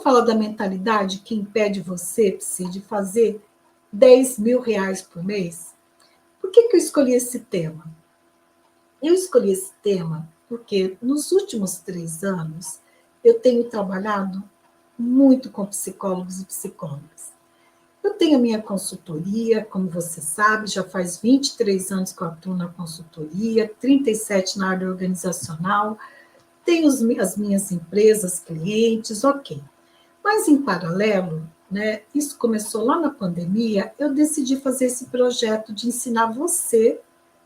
falar da mentalidade que impede você, Psy, de fazer R$ 10.000 por mês? Por que eu escolhi esse tema? Eu escolhi esse tema porque nos últimos 3 anos eu tenho trabalhado muito com psicólogos e psicólogas. Eu tenho a minha consultoria, como você sabe, já faz 23 anos que eu atuo na consultoria, 37 na área organizacional, tenho as minhas empresas, clientes, ok. Mas, em paralelo, né, isso começou lá na pandemia, eu decidi fazer esse projeto de ensinar você,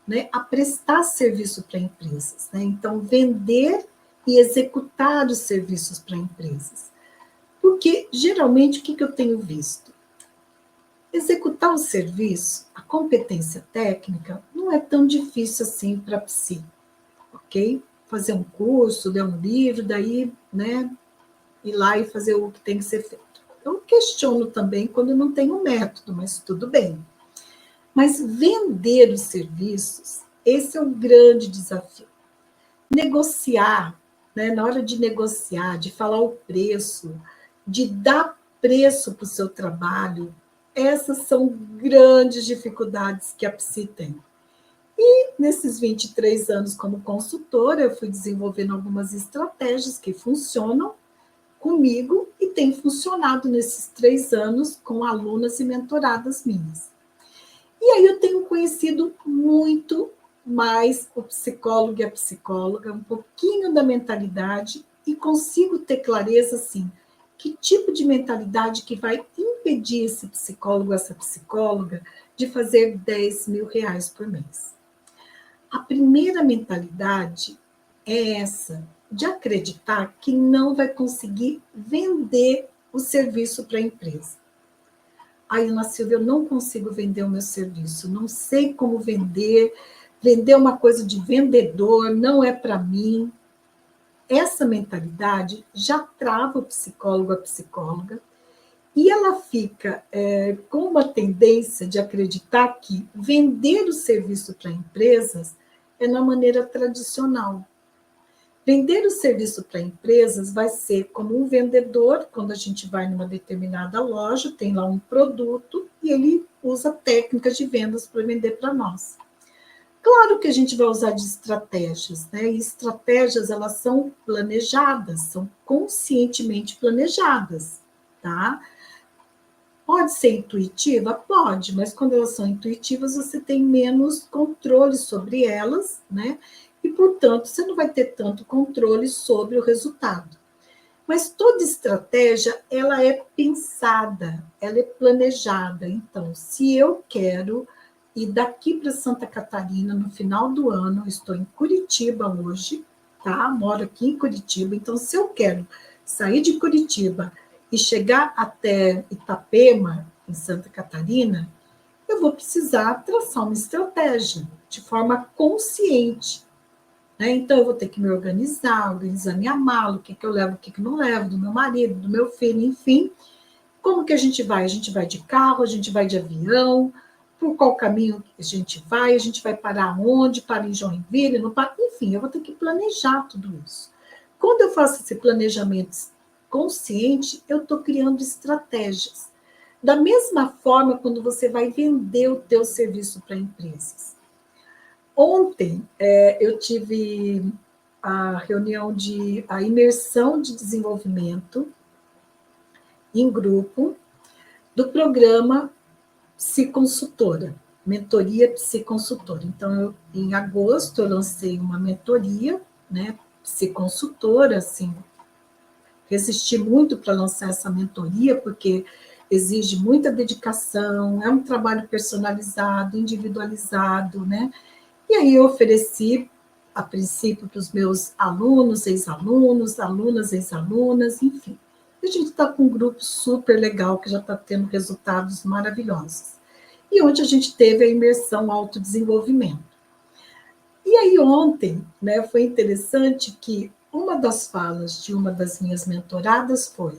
né, a prestar serviço para empresas. Né? Então, vender e executar os serviços para empresas. Porque, geralmente, o que eu tenho visto? Executar o serviço, a competência técnica, não é tão difícil assim para a psi, ok? Fazer um curso, ler um livro, daí, né, ir lá e fazer o que tem que ser feito. Eu questiono também quando não tem um método, mas tudo bem. Mas vender os serviços, esse é um grande desafio. Negociar, né, na hora de negociar, de falar o preço, de dar preço para o seu trabalho, essas são grandes dificuldades que a psi tem. E nesses 23 anos como consultora, eu fui desenvolvendo algumas estratégias que funcionam comigo e tem funcionado nesses 3 anos com alunas e mentoradas minhas. E aí eu tenho conhecido muito mais o psicólogo e a psicóloga, um pouquinho da mentalidade e consigo ter clareza, assim, que tipo de mentalidade que vai impedir esse psicólogo, essa psicóloga, de fazer R$ 10.000 por mês. A primeira mentalidade é essa, de acreditar que não vai conseguir vender o serviço para a empresa. Aí, Ana Silvia, eu não consigo vender o meu serviço, não sei como vender uma coisa de vendedor, não é para mim. Essa mentalidade já trava o psicólogo, a psicóloga, e ela fica com uma tendência de acreditar que vender o serviço para empresas é na maneira tradicional. Vender o serviço para empresas vai ser como um vendedor, quando a gente vai numa determinada loja, tem lá um produto e ele usa técnicas de vendas para vender para nós. Claro que a gente vai usar de estratégias, né? E estratégias, elas são planejadas, são conscientemente planejadas, tá? Pode ser intuitiva? Pode, mas quando elas são intuitivas, você tem menos controle sobre elas, né? E, portanto, você não vai ter tanto controle sobre o resultado. Mas toda estratégia, ela é pensada, ela é planejada. Então, se eu quero ir daqui para Santa Catarina no final do ano, eu estou em Curitiba hoje, tá? Moro aqui em Curitiba, então se eu quero sair de Curitiba e chegar até Itapema, em Santa Catarina, eu vou precisar traçar uma estratégia de forma consciente. Né? Então, eu vou ter que me organizar minha mala, o que eu levo, o que não levo, do meu marido, do meu filho, enfim. Como que a gente vai? A gente vai de carro, a gente vai de avião, por qual caminho a gente vai parar onde, para em Joinville, não para... Enfim, eu vou ter que planejar tudo isso. Quando eu faço esse planejamento consciente, eu estou criando estratégias. Da mesma forma, quando você vai vender o teu serviço para empresas. Ontem, eu tive a reunião a imersão de desenvolvimento em grupo do programa Psiconsultora, mentoria Psiconsultora. Então, em agosto, eu lancei uma mentoria, né, Psiconsultora, assim, resisti muito para lançar essa mentoria, porque exige muita dedicação, é um trabalho personalizado, individualizado, né? E aí eu ofereci, a princípio, para os meus alunos, ex-alunos, alunas, ex-alunas, enfim. A gente está com um grupo super legal, que já está tendo resultados maravilhosos. E onde a gente teve a imersão autodesenvolvimento. E aí ontem, né, foi interessante que uma das falas de uma das minhas mentoradas foi: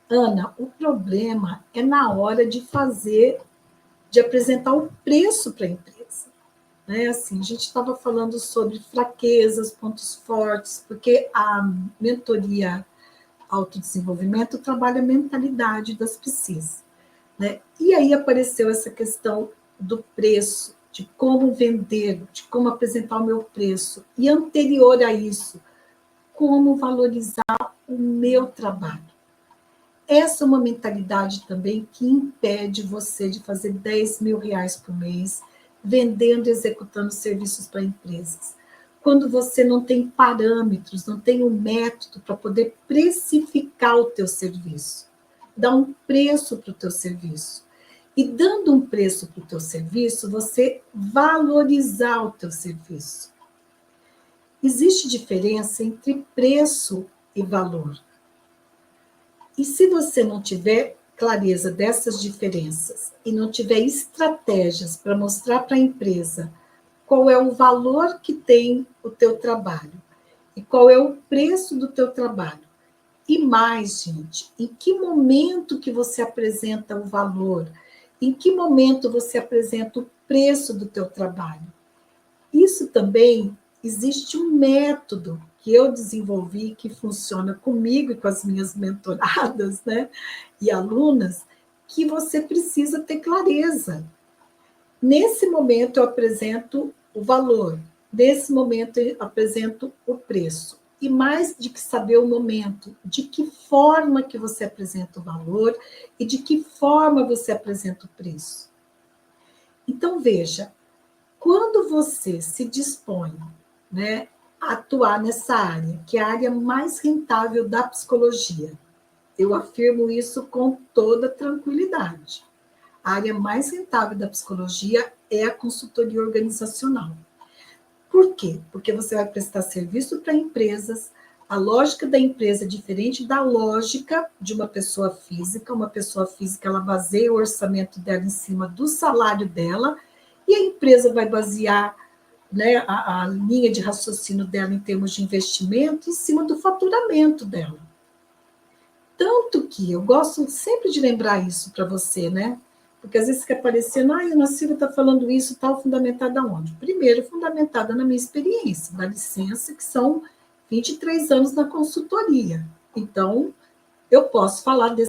Ana, o problema é na hora de apresentar o preço para a empresa. Né? Assim, a gente estava falando sobre fraquezas, pontos fortes, porque a mentoria autodesenvolvimento trabalha a mentalidade das psis, né? E aí apareceu essa questão do preço, de como vender, de como apresentar o meu preço. E anterior a isso, como valorizar o meu trabalho. Essa é uma mentalidade também que impede você de fazer 10 mil reais por mês, vendendo e executando serviços para empresas. Quando você não tem parâmetros, não tem um método para poder precificar o teu serviço, dar um preço para o teu serviço. E dando um preço para o teu serviço, você valorizar o teu serviço. Existe diferença entre preço e valor. E se você não tiver clareza dessas diferenças e não tiver estratégias para mostrar para a empresa qual é o valor que tem o teu trabalho e qual é o preço do teu trabalho, e mais, gente, em que momento que você apresenta o valor, em que momento você apresenta o preço do teu trabalho. Isso também existe um método que eu desenvolvi, que funciona comigo e com as minhas mentoradas, né, e alunas, que você precisa ter clareza. Nesse momento eu apresento o valor, nesse momento eu apresento o preço. E mais de que saber o momento, de que forma que você apresenta o valor e de que forma você apresenta o preço. Então, veja, quando você se dispõe, né, a atuar nessa área, que é a área mais rentável da psicologia, eu afirmo isso com toda tranquilidade. A área mais rentável da psicologia é a consultoria organizacional. Por quê? Porque você vai prestar serviço para empresas, a lógica da empresa é diferente da lógica de uma pessoa física. Uma pessoa física, ela baseia o orçamento dela em cima do salário dela, e a empresa vai basear, né, a linha de raciocínio dela em termos de investimento em cima do faturamento dela. Tanto que eu gosto sempre de lembrar isso para você, né? Porque às vezes fica parecendo, a Ana Silvia está falando isso, tal, fundamentada onde? Primeiro, fundamentada na minha experiência, dá licença, que são 23 anos na consultoria. Então, eu posso falar desse